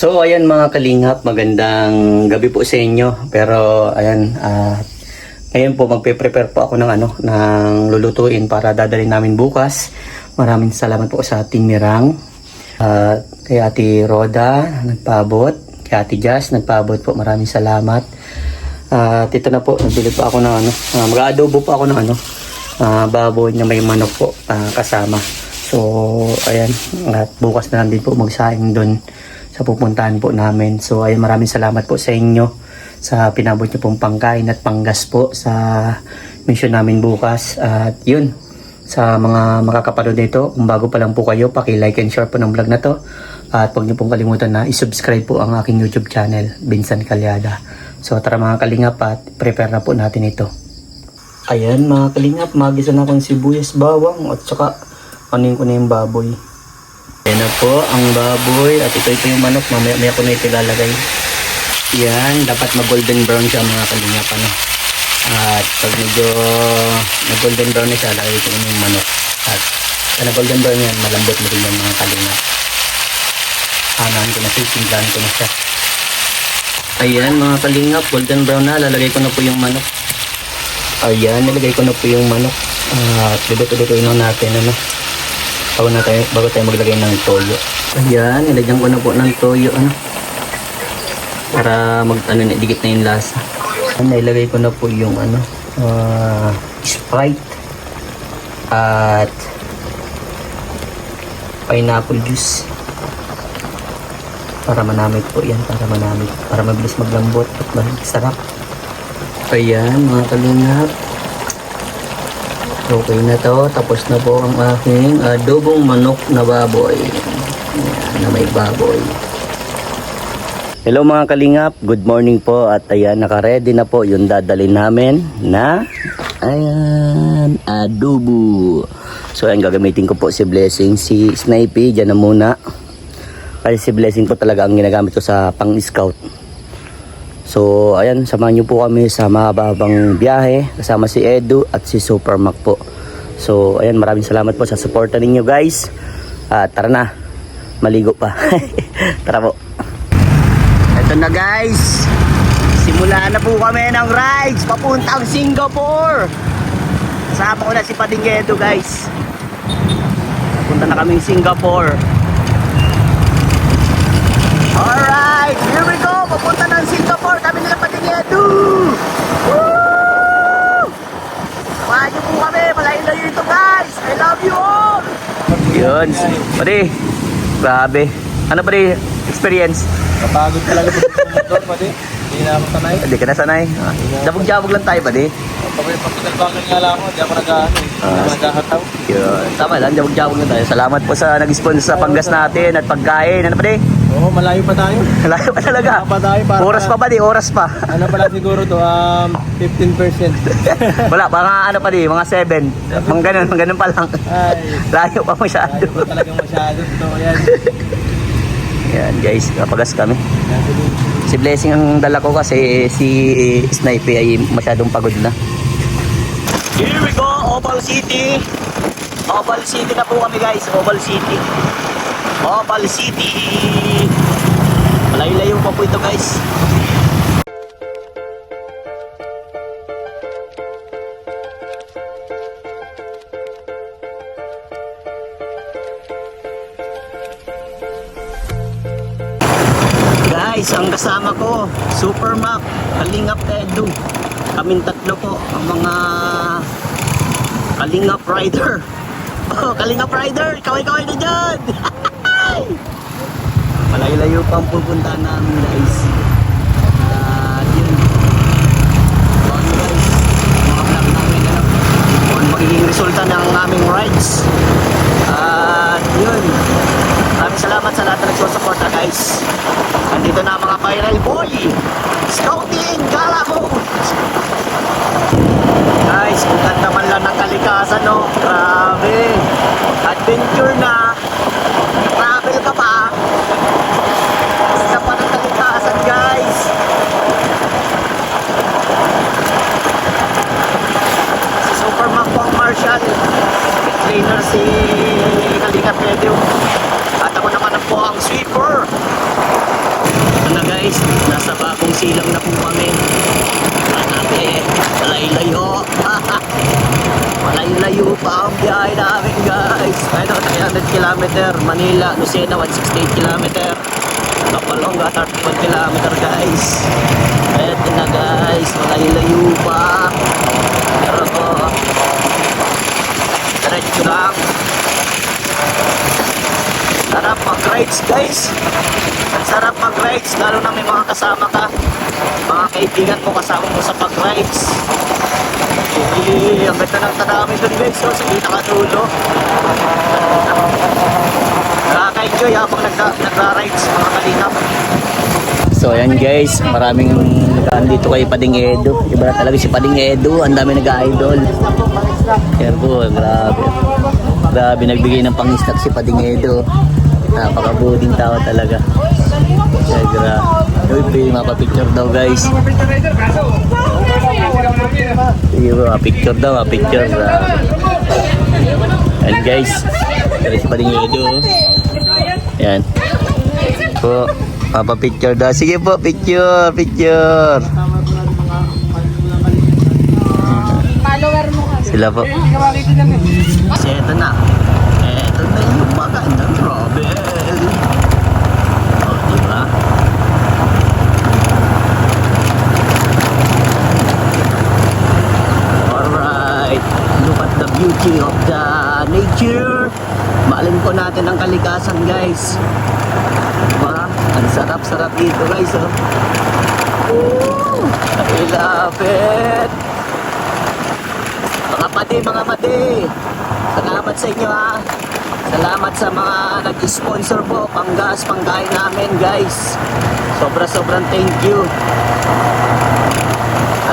So ayan mga kalingap, magandang gabi po sa inyo. Pero ayan, ngayon po magpe-prepare po ako ng lulutuin para dadalhin namin bukas. Maraming salamat po sa Team Mirang. Kay Ate Roda nagpaabot, kay Ate Jazz nagpaabot po. Maraming salamat. At ito na po, nagbili po ako ng mag-aadobo po ako ng baboy na may manok po kasama. So ayan, at bukas na lang din po magsaing doon sa pupuntahan po namin. So ay maraming salamat po sa inyo sa pinabot niyo pong pangkain at panggas po sa mission namin bukas. At yun, sa mga makakapanood nito, kung bago pa lang po kayo, paki-like and share po ng vlog na to. At huwag niyo pong kalimutan na i-subscribe po ang aking YouTube channel, Vincent Calyada. So tara mga kalingap, at prepare na po natin ito. Ayan mga kalingap, magisa na akong sibuyas, bawang at saka anin ko na yung baboy. Ayan na po ang baboy at ito yung manok. Mamaya ko na ito ilalagay. Yan, dapat mag-golden brown siya mga kalingap. At pag medyo mag-golden brown na siya, lagay ko na yung manok. At pag na-golden brown yan, malambot na rin yung mga kalingap. Hanahan ko na siya, simplahan ko na siya. Ayan mga kalingap, golden brown na. Lalagay ko na po yung manok. Ayan, nilagay ko na po yung manok. At luto-lutuin na natin bago tayo maglagay ng toyo. Ayan, nilagyan ko na po ng toyo para dikit na yung lasa. Nilagay ko na po yung Sprite at pineapple juice para manamit po yan, para mabilis maglambot at masarap. Ayan mga kalingap, okay na to. Tapos na po ang aking adobong manok na baboy. Ayan, na may baboy. Hello mga kalingap, good morning po. At ayan, naka-ready na po yung dadalhin namin na adobo. So ayan, gagamitin ko po si Blessing. Si Snipey, dyan na muna. Kasi si Blessing po talaga ang ginagamit ko sa pang-scout. So ayan, samahan nyo po kami sa mababang biyahe kasama si Edu at si Super Mac po. So ayan, maraming salamat po sa suporta ninyo guys. Tara na, maligo pa. Tara po. Ito na guys, simula na po kami ng rides papuntang Singapore. Kasama ko na si Pading Edu guys. Punta na kaming Singapore. Alright, here we go. Papunta ng Singapore. Kami nila Pading Edu. Woo! Samahan niyo po kami. Malayo-layo ito guys. I love you all. Yun. Pwede. Grabe. Ano pwede experience? Napagod talaga sa motor, pwede. Hindi na ako sanay. Hindi ka na sanay. Jabog-jabog lang tayo pwede. Pagkakalbakan nga lang ako, hindi ako naghahataw. Yun. Tama lang, jabog-jabog lang tayo. Salamat po sa nag-sponsor sa panggas natin at pagkain. Ano pwede? Oo, malayo pa tayo. Malayo pa talaga. Malayo pa tayo para oras pa ba di? Oras pa. Ano pala siguro to, 15%. Wala, mga pa di, mga 7. Mga ganun pa lang. Ay, Layo pa masyado. layo pa talagang masyado. Ito, yan. Yan guys, kapagas kami. Si Blessing ang dala ko kasi si Snipe ay masyadong pagod na. Here we go, Opal City. Opal City na po kami guys, Opal City. Opal City. Malayo-layo pa po ito guys. Guys, ang kasama ko, Super Mac, Kalingap Edu. Kaming tatlo po, ang mga Kalingap Rider. Oh, Kalingap Rider, kaway-kaway na dyan! Malayo-layo pa ang pupuntahan namin guys. Yun. Bago guys, mga vlog namin kung magiging resulta ng aming rides. Yun. Maraming salamat sa lahat na nagsusuporta guys. Nandito na mga viral boy. Scouting Gala Mode. Guys, kung ganda man lang ng kalikasan grabe. Adventure na. Travel ka pa. Isa pa ng kalikasan guys. Si Super Mac Pong Marshall. Trainer si Kalingap Edu. At ako naman po ang sweeper. guys, nasa bagong silang na po kami. Grabe, malay-layo. Malay-layo pa ang biyahe namin guys. Ito, 300 km, Manila, Lucena, 168 km. Kapalonga, 31 km guys. Ito na guys, malay-layo pa. Pero po, diretso lang. Sarap mag-rides guys. Ang sarap mag-rides, lalo na may mga kasama ka. Mga kaibigan mo kasama mo sa pag-rides. Ang ganda ng tanawin doon guys, so, sa pinakadulo. Nakaka-enjoy habang nagra-rides mga kalingap. So ayan guys, maraming nagkaan dito kay Pading Edo. Iba na talaga si Pading Edo, ang dami nag-idol. Yan po, grabe. Grabe, nagbigay ng pang-snack si Pading Edo. Napaka-buding tao talaga. Kaya grabe. Uy, mapapicture daw guys. Sige bro, picture daw, picture. Ayan guys, ito si Pading Edo. Ayan. Po, mapapicture daw. Sige po, picture, picture. Sila po. Kasi ito na. Ito na yung magandang travel. O, diba? Alright. Look at the beauty of the nature. Maalin po natin ang kalikasan guys. Diba? Ang sarap-sarap dito guys. Oh. Ooh, I love it. Mga madi, salamat sa inyo ha. Salamat sa mga nag-sponsor po, panggas, pangkain namin guys. Sobrang thank you.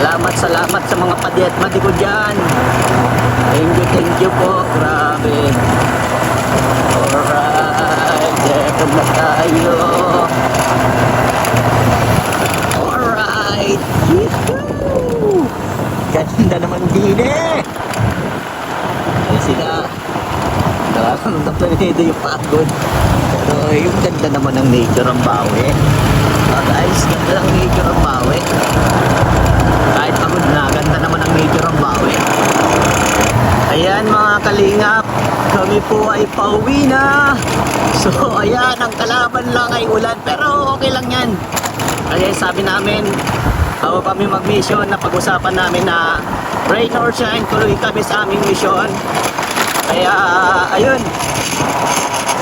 Salamat sa mga padi at madi ko dyan. Thank you po, grabe. Alright, eto na tayo. Alright, yuhuu. Ganda naman din eh. Ay sila. Nakakamdaman nito yung pagod. Pero yung ganda naman ng nature ang bawi. Guys, ganda ng nature ang bawi. Kahit pagod na, ganda naman ng nature ang bawi. Ayan mga kalingap, kami po ay pauwi na. So ayan, ang kalaban lang ay ulan. Pero okay lang yan. Kasi sabi namin, bago kami mag-mission, na pag-usapan namin na rain or shine, tuloy kami sa aming mission. Kaya, ayun.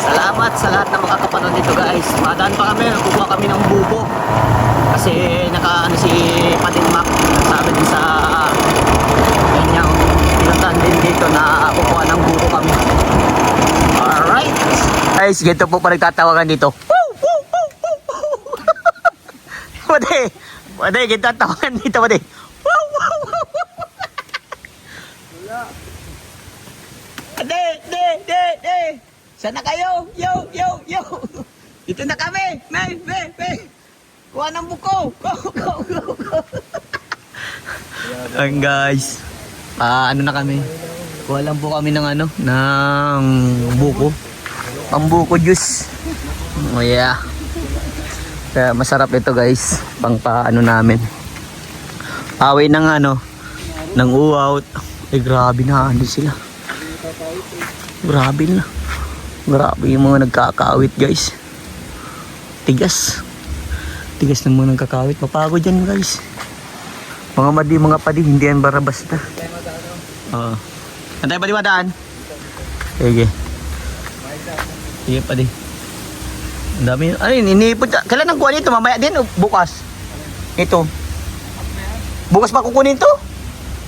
Salamat sa lahat na makakapanood dito guys. Madaan pa kami, kukuha kami ng buko. Kasi naka, si Pading Mac, sabi din sa kanyang pinuntahan din dito na kukuha ng buko kami. Alright. Guys, ganito po pa nagtatawagan dito. Wade, kita tawagan dito, wade. De. Sana kayo? Yo. Dito na kami. May. Kuha ng buko. Go. Ayan guys. Ano na kami? Kuha lang po kami ng ng buko. Pambuko juice. Oh yeah. Kaya masarap ito guys, pang paano namin. Away ng ng uaw. Grabe na sila. Grabe yung mga nagkakawit guys. Tigas ng mga nagkakawit. Mapagod yan guys. Mga padi, hindi yan basta. Antay pa di madaan? Sige padi. Ang dami. Iniipon. Kailan ang kuha nito? Mamaya din o bukas? Ito. Bukas pa kukunin to?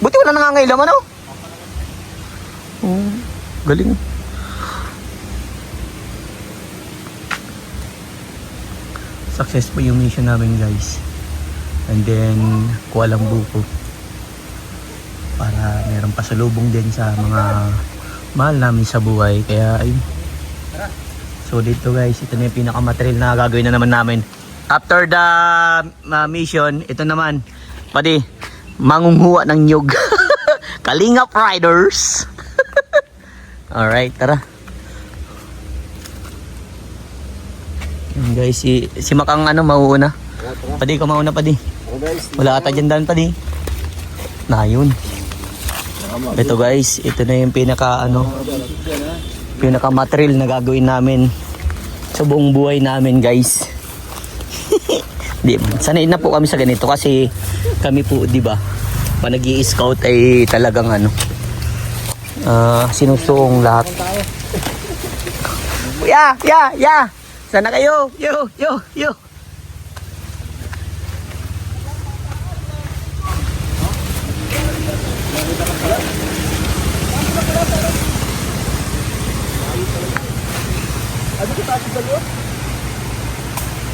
Buti wala nangangailaman galing. Successful yung mission namin guys. And then kuha lang buko. Para meron pasalubong din sa mga mahal namin sa buhay. Kaya ayun. So dito guys, ito na yung pinakamaterial na gagawin na naman namin. After the mission, ito naman, pwede, mangunghuwa ng nyug. Kalingap Riders. Alright, tara. Guys, si Makang mauuna. Padi, ka mauna padi. Oh guys, Wala ata dyan daan padi. Na yun. Ito guys, ito na yung pinaka material na gagawin namin sa buong buhay namin guys. Di, sanay na po kami sa ganito kasi kami po, di ba? Pag nag-i-scout ay talagang sinusuong lahat. Yeah. Sana kayo? Yo.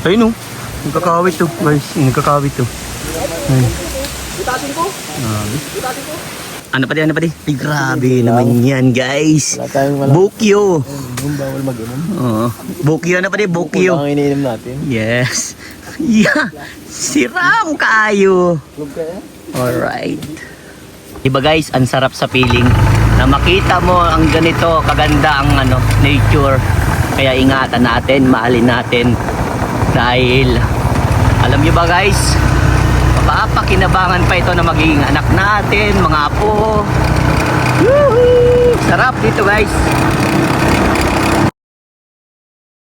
Ayun oh. Nagkakawit to guys. Nagkakawit to. Ayun. butasin ko. Ano pa di? Ay, grabe naman yan guys. Wala tayong wala. Bukyo. Yung bawal mag-inom. Oo. Bukyo na pa di, bukyo. Ang iniinom natin. Yes. Yeah. Siram kayo. Club kaya? Alright. Diba guys, ang sarap sa feeling na makita mo ang ganito kaganda ang nature. Kaya ingatan natin, mahalin natin. Dahil, alam nyo ba guys, papakinabangan pa ito na magiging anak natin, mga apo. Woohoo! Sarap dito guys.